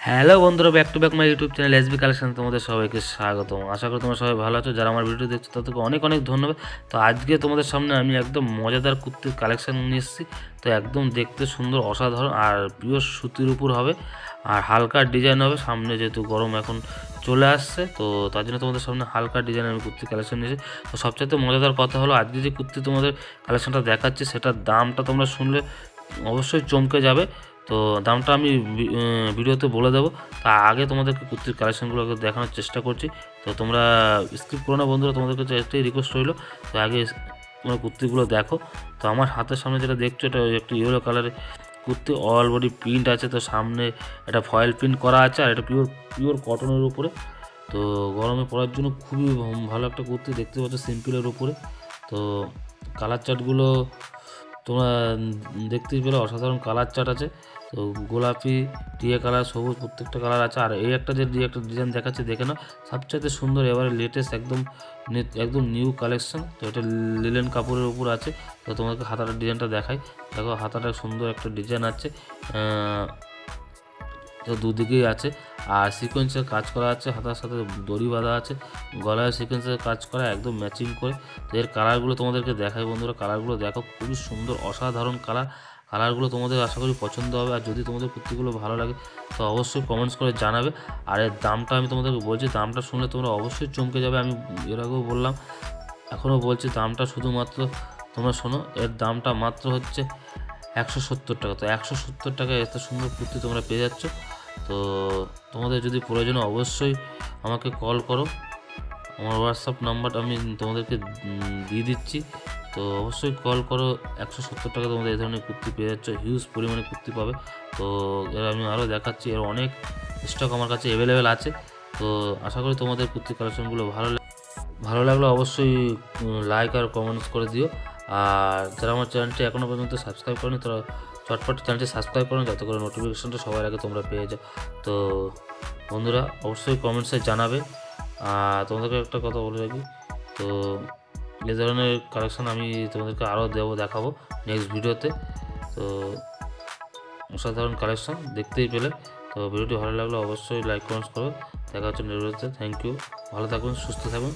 Hello বন্ধুরা, back to back my YouTube channel SB collection তোমাদের সবাইকে স্বাগতম। আশা করি তোমরা সবাই ভালো আছো। যারা আমার ভিডিও দেখছো তাদেরকে অনেক অনেক ধন্যবাদ। তো আজকে তোমাদের সামনে আমি একদম মজাদার কুর্তির কালেকশন নিয়ে এসেছি। তো একদম দেখতে সুন্দর, অসাধারণ, আর পিওর সুতির উপর হবে, আর হালকা ডিজাইন হবে। সামনে যেহেতু গরম এখন চলে আসছে, তো তার জন্য তোমাদের সামনে হালকা ডিজাইন আমি কুর্তির কালেকশন নিয়েছি। তো সবচেয়ে মজাদার কথা হলো, আজকে যে কুর্তি তোমাদের কালেকশনটা দেখাচ্ছি সেটার দামটা তোমরা শুনলে অবশ্যই চমকে যাবে। তো দামটা আমি ভিডিওতে বলে দেবো। তা আগে তোমাদেরকে কুর্তির কালেকশানগুলোকে দেখানোর চেষ্টা করছি। তো তোমরা স্কিপ করো না বন্ধুরা, তোমাদের কাছে একটাই রিকোয়েস্ট রইলো। তো আগে তোমরা কুর্তিগুলো দেখো। তো আমার হাতের সামনে যেটা দেখছো, এটা একটি ইয়েলো কালারের কুর্তি, অল বডি প্রিন্ট আছে। তো সামনে একটা ফয়েল প্রিন্ট করা আছে, আর এটা পিওর পিওর কটনের উপরে। তো গরমে পরার জন্য খুবই ভালো একটা কুর্তি, দেখতে পাচ্ছ সিম্পলের উপরে। তো কালার চার্টগুলো তোমরা দেখতেই পেলে, অসাধারণ কালার চার্ট আছে। তো গোলাপি, টিয়া কালার, সবুজ, প্রত্যেকটা কালার আছে। আর এই একটা একটা ডিজাইন দেখাচ্ছে, দেখে নাও। সবচাইতে সুন্দর, এবারে লেটেস্ট, একদম একদম নিউ কালেকশন। তো এটা লিলেন কাপড়ের উপর আছে। তো তোমাকে হাতাটার ডিজাইনটা দেখাই। দেখো, হাতাটা সুন্দর একটা ডিজাইন আছে, তো দুদিকেই আছে। আর সিকোয়েন্সের কাজ করা আছে, হাতার সাথে দড়ি বাঁধা আছে, গলায় সিকোয়েন্সের কাজ করা, একদম ম্যাচিং করে। তো এর কালারগুলো তোমাদেরকে দেখাই বন্ধুরা। কালারগুলো দেখো, খুবই সুন্দর, অসাধারণ কালার। কালারগুলো তোমাদের আশা করি পছন্দ হবে। আর যদি তোমাদের কুর্তিগুলো ভালো লাগে তো অবশ্যই কমেন্টস করে জানাবে। আর এর দামটা আমি তোমাদেরকে বলছি, দামটা শুনলে তোমরা অবশ্যই চমকে যাবে। আমি এর আগেও বললাম, এখনও বলছি, দামটা শুধুমাত্র তোমরা শোনো। এর দামটা মাত্র হচ্ছে 170 টাকা। তো 170 টাকায় এত সুন্দর কুর্তি তোমরা পেয়ে যাচ্ছ। তো তোমাদের যদি প্রয়োজন অবশ্যই আমাকে কল করো। আমার হোয়াটসঅ্যাপ নাম্বারটা আমি তোমাদেরকে দিয়ে দিচ্ছি। তো অবশ্যই কল করো। 170 টাকা তোমাদের এই ধরনের কুর্তি পেয়ে যাচ্ছ, হিউজ পরিমাণে কুর্তি পাবে। তো এর আমি আরও দেখাচ্ছি, এর অনেক স্টক আমার কাছে অ্যাভেলেবেল আছে। তো আশা করি তোমাদের কুর্তি কালেকশনগুলো ভালো লাগলে অবশ্যই লাইক আর কমেন্টস করে দিও। আর যারা আমার চ্যানেলটি এখনও পর্যন্ত সাবস্ক্রাইব করেনি, তারা চটপট চ্যানেলটি সাবস্ক্রাইব করুন, যাতে করে নোটিফিকেশনটা সবার আগে তোমরা পেয়ে যাও। তো বন্ধুরা, অবশ্যই কমেন্টসে জানাবে। আর তোমাদেরকে একটা কথা বলে রাখি, তো এই ধরনের কালেকশান আমি তোমাদেরকে আরও দেখাবো নেক্সট ভিডিওতে। তো অসাধারণ কালেকশান দেখতেই পেলে। তো ভিডিওটি ভালো লাগলে অবশ্যই লাইক কমেন্টস করো। দেখা হচ্ছে নেক্সট ভিডিওতে। থ্যাংক ইউ, ভালো থাকুন, সুস্থ থাকুন।